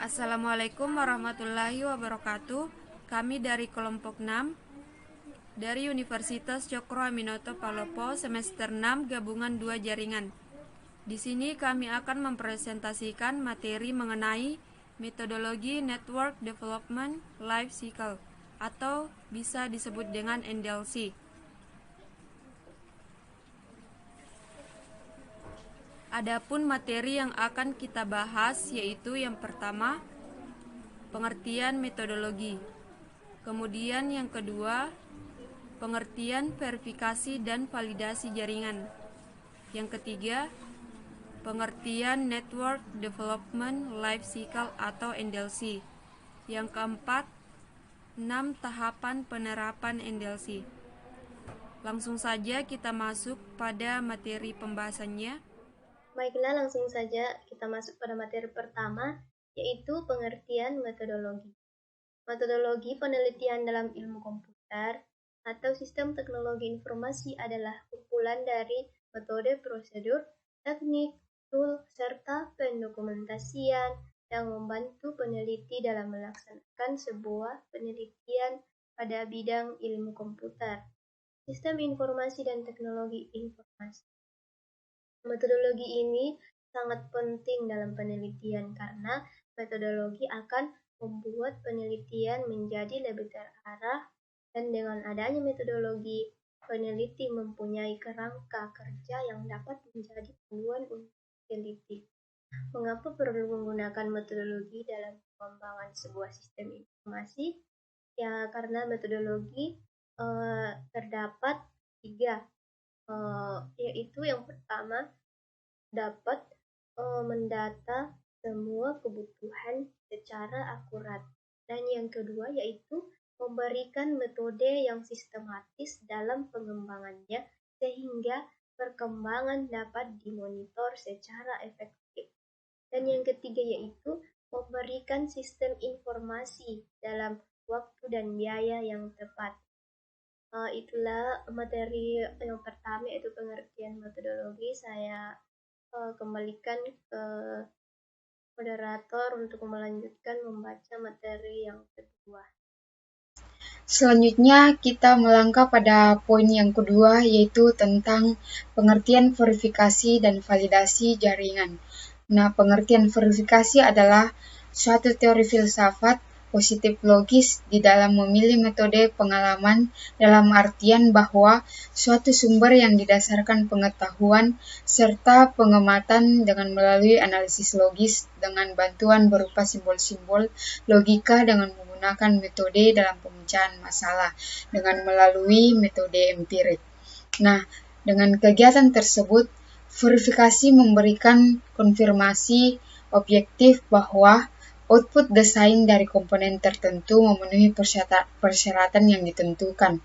Assalamualaikum warahmatullahi wabarakatuh. Kami dari kelompok 6 dari Universitas Cokro Aminoto Palopo semester 6 gabungan 2 jaringan. Di sini kami akan mempresentasikan materi mengenai metodologi Network Development Life Cycle atau bisa disebut dengan NDLC. Adapun materi yang akan kita bahas yaitu yang pertama, pengertian metodologi. Kemudian yang kedua, pengertian verifikasi dan validasi jaringan. Yang ketiga, pengertian Network Development Life Cycle atau NDLC. Yang keempat, 6 tahapan penerapan NDLC. Langsung saja kita masuk pada materi pembahasannya. Baiklah, langsung saja kita masuk pada materi pertama, yaitu pengertian metodologi. Metodologi penelitian dalam ilmu komputer atau sistem teknologi informasi adalah kumpulan dari metode, prosedur, teknik, tool, serta pendokumentasian yang membantu peneliti dalam melaksanakan sebuah penelitian pada bidang ilmu komputer, sistem informasi dan teknologi informasi. Metodologi ini sangat penting dalam penelitian karena metodologi akan membuat penelitian menjadi lebih terarah, dan dengan adanya metodologi, peneliti mempunyai kerangka kerja yang dapat menjadi panduan untuk peneliti. Mengapa perlu menggunakan metodologi dalam pengembangan sebuah sistem informasi? Ya, karena metodologi terdapat 3, yaitu yang pertama dapat mendata semua kebutuhan secara akurat, dan yang kedua yaitu memberikan metode yang sistematis dalam pengembangannya sehingga perkembangan dapat dimonitor secara efektif, dan yang ketiga yaitu memberikan sistem informasi dalam waktu dan biaya yang tepat. Itulah materi yang pertama, yaitu pengertian metodologi. Saya kembalikan ke moderator untuk melanjutkan membaca materi yang kedua. Selanjutnya kita melangkah pada poin yang kedua, yaitu tentang pengertian verifikasi dan validasi jaringan. Nah, pengertian verifikasi adalah suatu teori filsafat positif logis di dalam memilih metode pengalaman, dalam artian bahwa suatu sumber yang didasarkan pengetahuan serta pengamatan dengan melalui analisis logis dengan bantuan berupa simbol-simbol logika dengan menggunakan metode dalam pemecahan masalah dengan melalui metode empirik. Nah, dengan kegiatan tersebut, verifikasi memberikan konfirmasi objektif bahwa output desain dari komponen tertentu memenuhi persyaratan yang ditentukan.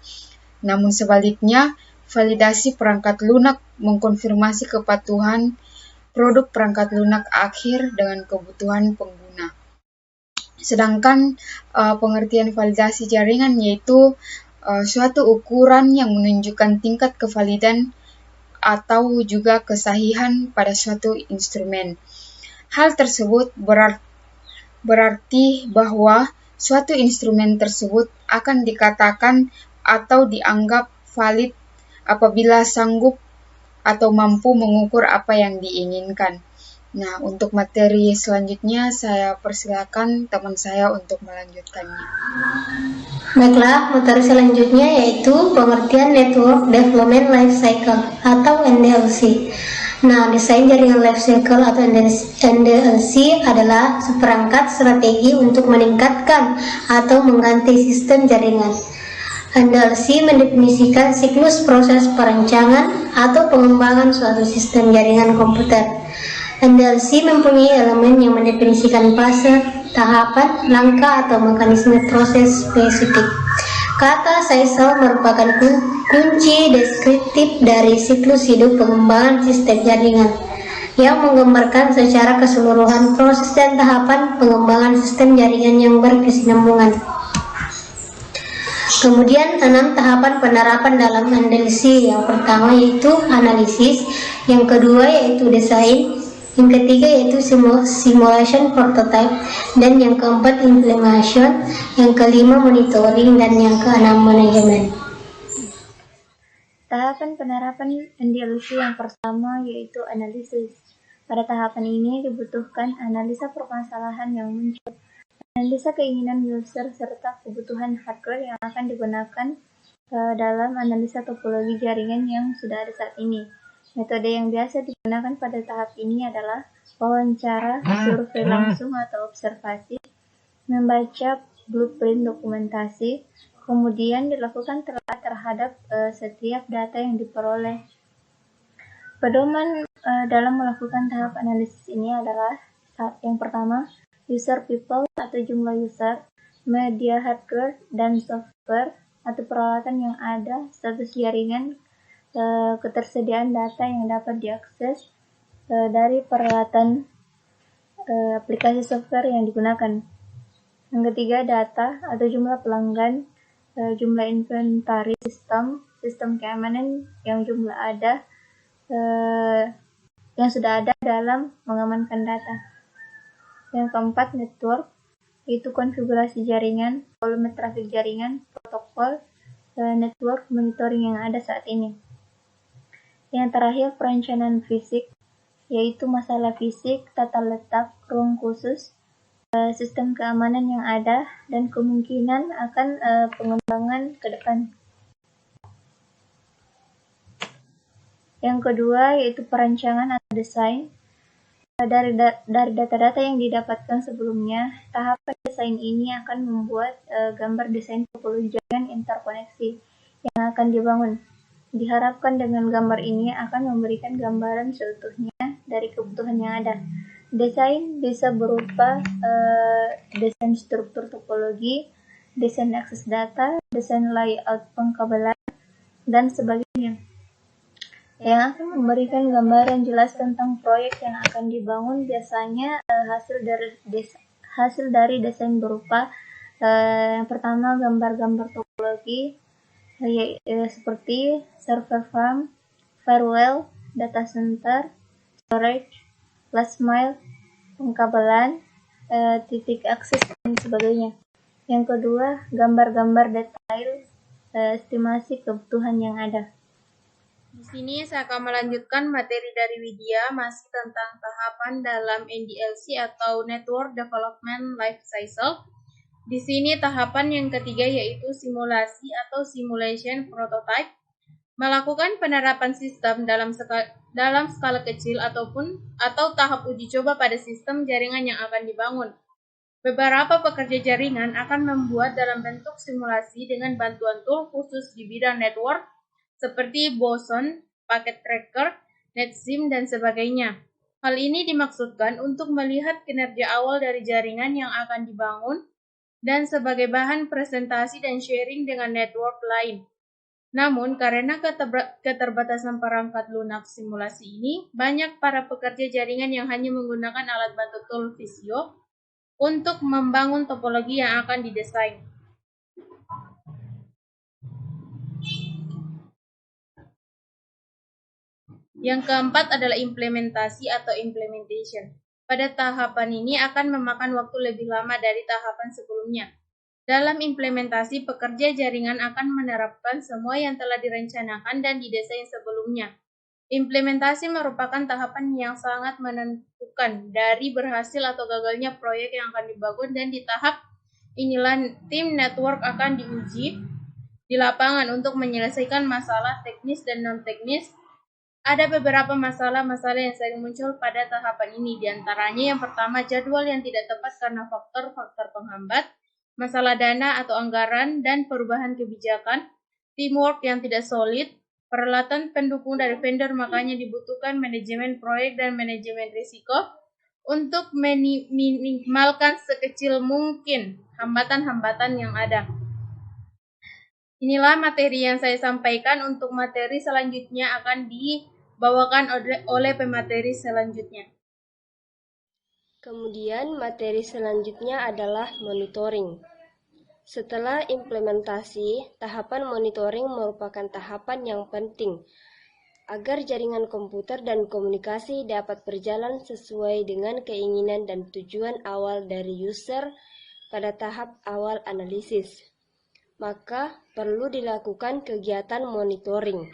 Namun sebaliknya, validasi perangkat lunak mengkonfirmasi kepatuhan produk perangkat lunak akhir dengan kebutuhan pengguna. Sedangkan pengertian validasi jaringan yaitu suatu ukuran yang menunjukkan tingkat kevalidan atau juga kesahihan pada suatu instrumen. Hal tersebut berarti bahwa suatu instrumen tersebut akan dikatakan atau dianggap valid apabila sanggup atau mampu mengukur apa yang diinginkan. Nah, untuk materi selanjutnya saya persilakan teman saya untuk melanjutkannya. Baiklah, materi selanjutnya yaitu pengertian Network Development Life Cycle atau NDLC. Nah, desain jaringan life cycle atau NDLC adalah seperangkat strategi untuk meningkatkan atau mengganti sistem jaringan. NDLC mendefinisikan siklus proses perancangan atau pengembangan suatu sistem jaringan komputer. NDLC mempunyai elemen yang mendefinisikan fase, tahapan, langkah, atau mekanisme proses spesifik. Kata cycle merupakan kunci deskriptif dari siklus hidup pengembangan sistem jaringan yang menggambarkan secara keseluruhan proses dan tahapan pengembangan sistem jaringan yang berkesinambungan. Kemudian 6 tahapan penerapan dalam NDLC. Yang pertama yaitu analisis, yang kedua yaitu desain, Yang ketiga yaitu simulation prototype, dan yang keempat implementation, yang kelima monitoring, dan yang keenam manajemen. Tahapan penerapan NDLC yang pertama yaitu analisis. Pada tahapan ini dibutuhkan analisa permasalahan yang muncul, analisa keinginan user, serta kebutuhan hardware yang akan digunakan dalam analisa topologi jaringan yang sudah ada saat ini. Metode yang biasa digunakan pada tahap ini adalah wawancara, survei langsung atau observasi, membaca blueprint dokumentasi, kemudian dilakukan telah terhadap setiap data yang diperoleh. Pedoman dalam melakukan tahap analisis ini adalah yang pertama, user people atau jumlah user, media hardware dan software atau peralatan yang ada, status jaringan, ketersediaan data yang dapat diakses dari peralatan aplikasi software yang digunakan. Yang ketiga, data atau jumlah pelanggan, jumlah inventaris sistem keamanan yang jumlah ada, yang sudah ada dalam mengamankan data. Yang keempat, network, yaitu konfigurasi jaringan, volume trafik jaringan, protokol, network monitoring yang ada saat ini. Yang terakhir, perencanaan fisik, yaitu masalah fisik, tata letak, ruang khusus, sistem keamanan yang ada, dan kemungkinan akan pengembangan ke depan. Yang kedua yaitu perancangan atau desain. Dari data-data yang didapatkan sebelumnya, tahapan desain ini akan membuat gambar desain topologi jaringan interkoneksi yang akan dibangun. Diharapkan dengan gambar ini akan memberikan gambaran seutuhnya dari kebutuhan yang ada. Desain bisa berupa desain struktur topologi, desain akses data, desain layout pengkabelan, dan sebagainya, yang akan memberikan gambaran jelas tentang proyek yang akan dibangun. Biasanya hasil dari desain berupa yang pertama, gambar-gambar topologi seperti server farm, firewall, data center, storage, last mile, pengkabelan, titik akses, dan sebagainya. Yang kedua, gambar-gambar detail estimasi kebutuhan yang ada. Di sini saya akan melanjutkan materi dari Widya, masih tentang tahapan dalam NDLC atau Network Development Life Cycle. Di sini tahapan yang ketiga yaitu simulasi atau simulation prototype, melakukan penerapan sistem dalam skala kecil atau tahap uji coba pada sistem jaringan yang akan dibangun. Beberapa pekerja jaringan akan membuat dalam bentuk simulasi dengan bantuan tool khusus di bidang network seperti boson, packet tracker, netsim, dan sebagainya. Hal ini dimaksudkan untuk melihat kinerja awal dari jaringan yang akan dibangun dan sebagai bahan presentasi dan sharing dengan network lain. Namun, karena keterbatasan perangkat lunak simulasi ini, banyak para pekerja jaringan yang hanya menggunakan alat bantu tool Visio untuk membangun topologi yang akan didesain. Yang keempat adalah implementasi atau implementation. Pada tahapan ini akan memakan waktu lebih lama dari tahapan sebelumnya. Dalam implementasi, pekerja jaringan akan menerapkan semua yang telah direncanakan dan didesain sebelumnya. Implementasi merupakan tahapan yang sangat menentukan dari berhasil atau gagalnya proyek yang akan dibangun, dan di tahap inilah tim network akan diuji di lapangan untuk menyelesaikan masalah teknis dan non-teknis. Ada beberapa masalah-masalah yang sering muncul pada tahapan ini, diantaranya yang pertama, jadwal yang tidak tepat karena faktor-faktor penghambat, masalah dana atau anggaran dan perubahan kebijakan, teamwork yang tidak solid, peralatan pendukung dari vendor, makanya dibutuhkan manajemen proyek dan manajemen risiko untuk meminimalkan sekecil mungkin hambatan-hambatan yang ada. Inilah materi yang saya sampaikan. Untuk materi selanjutnya akan dibawakan oleh pemateri selanjutnya. Kemudian materi selanjutnya adalah monitoring. Setelah implementasi, tahapan monitoring merupakan tahapan yang penting agar jaringan komputer dan komunikasi dapat berjalan sesuai dengan keinginan dan tujuan awal dari user pada tahap awal analisis. Maka perlu dilakukan kegiatan monitoring.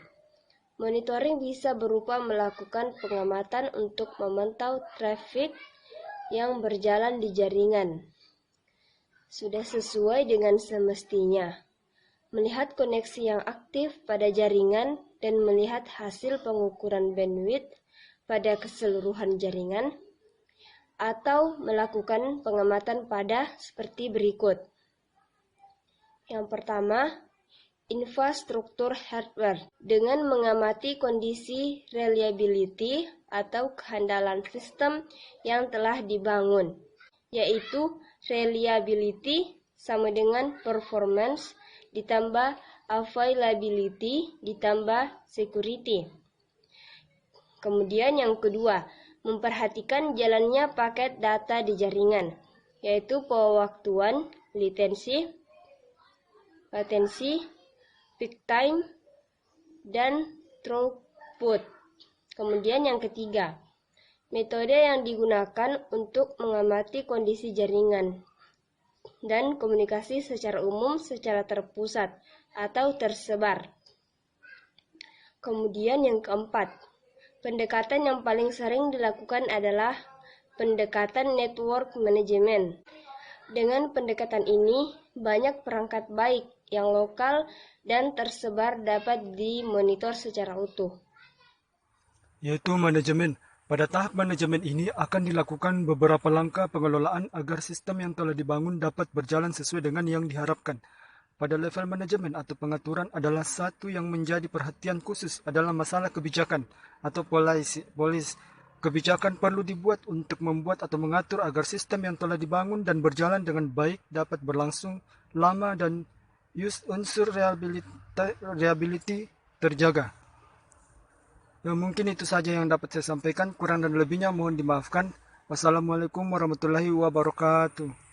Monitoring bisa berupa melakukan pengamatan untuk memantau traffic yang berjalan di jaringan sudah sesuai dengan semestinya, melihat koneksi yang aktif pada jaringan, dan melihat hasil pengukuran bandwidth pada keseluruhan jaringan, atau melakukan pengamatan pada seperti berikut. Yang pertama, infrastruktur hardware dengan mengamati kondisi reliability atau kehandalan sistem yang telah dibangun, yaitu reliability sama dengan performance ditambah availability ditambah security. Kemudian yang kedua, memperhatikan jalannya paket data di jaringan, yaitu pewaktuan, latensi, peak time, dan throughput. Kemudian yang ketiga, metode yang digunakan untuk mengamati kondisi jaringan dan komunikasi secara umum secara terpusat atau tersebar. Kemudian yang keempat, pendekatan yang paling sering dilakukan adalah pendekatan network management. Dengan pendekatan ini, banyak perangkat baik yang lokal dan tersebar dapat dimonitor secara utuh. Yaitu manajemen. Pada tahap manajemen ini akan dilakukan beberapa langkah pengelolaan agar sistem yang telah dibangun dapat berjalan sesuai dengan yang diharapkan. Pada level manajemen atau pengaturan adalah satu yang menjadi perhatian khusus adalah masalah kebijakan atau policy. Kebijakan perlu dibuat untuk membuat atau mengatur agar sistem yang telah dibangun dan berjalan dengan baik dapat berlangsung lama dan unsur reliability terjaga. Mungkin itu saja yang dapat saya sampaikan. Kurang dan lebihnya mohon dimaafkan. Wassalamualaikum warahmatullahi wabarakatuh.